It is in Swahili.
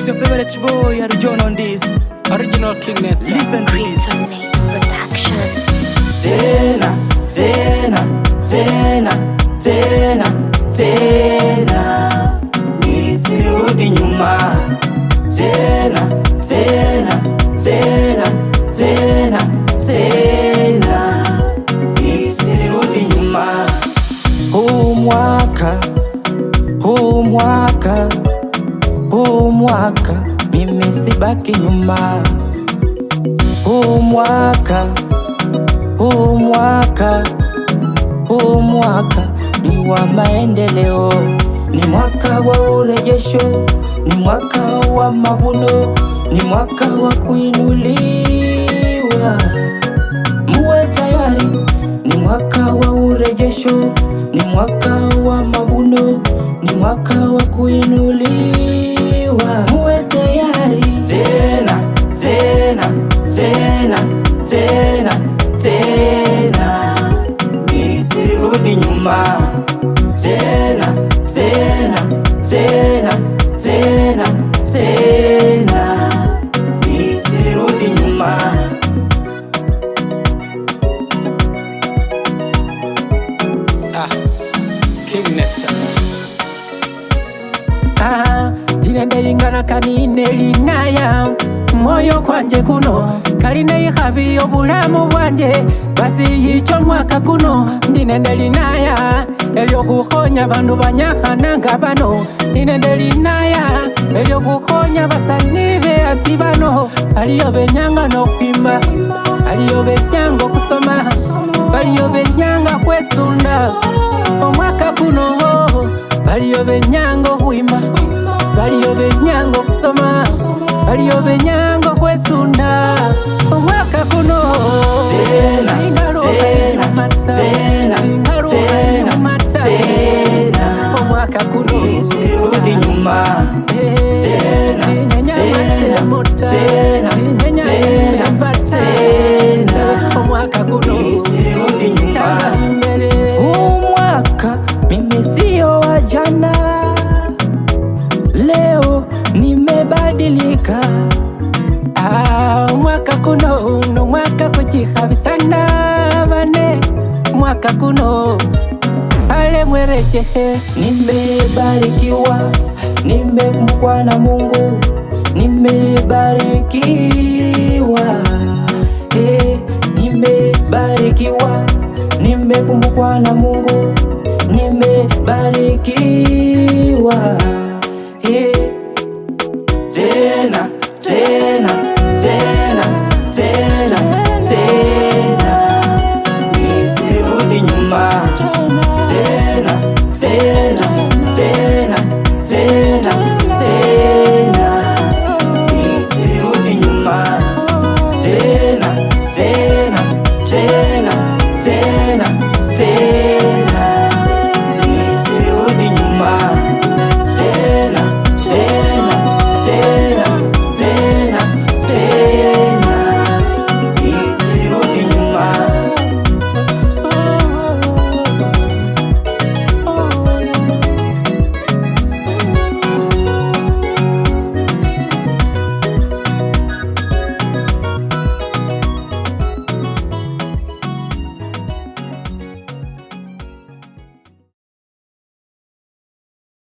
It's your favorite boy, Arjun on this. Original King Nesta. Listen to this. Production. Tena, tena, tena, tena, tena, nisirudi nyuma. Tena, tena, tena, tena, tena, nisirudi nyuma. Huu mwaka mimi sibaki nyuma. Huu mwaka ni wa maendeleo, ni mwaka wa urejesho, ni mwaka wa mavuno, ni mwaka wa kuinuliwa. Muwe tayari, ni mwaka wa urejesho, ni mwaka wa mavuno, ni mwaka wa kuinuliwa. Muwe tayari. Tena, tena, tena, tena, tena, nisirudi nyuma. Tena, tena, tena, tena, tena, nisirudi nyuma. King Nesta. Dinende ingana kanine linaya moyo kwanje kuno kaline ikhabi obulamu bwanje basi yicho mwaka kuno dinende linaya elyo kukhonya bandu banyakhana nga bano dinende linaya elyo kukhonya basani beasi bano baliyo benyanga nokhwimba baliyo benyanga okusoma baliyo benyanga kwesunda omwaka kuno baliyo benyanga okhwimba baliyo benyanga okusoma baliyo benyanga kwesunda omwaka kuno. Tena, tena, tena, tena, tena, omwaka kuno nisirudi nyuma. Tena, tena, tena, tena, tena, omwaka kuno nisirudi nyuma. Huu mwaka mimi sio wa jana, leo nimebadilika. Mwaka kuno no mwaka kujikhabisana bane mwaka kuno ale mwerejehe. Nimebarikiwa, nimekumbukwa na Mungu, nimebarikiwa. Nimebarikiwa, nimekumbukwa na Mungu, nimebarikiwa. Tena, tena, tena, tena, tena, nisirudi nyuma. Tena, tena, tena, tena.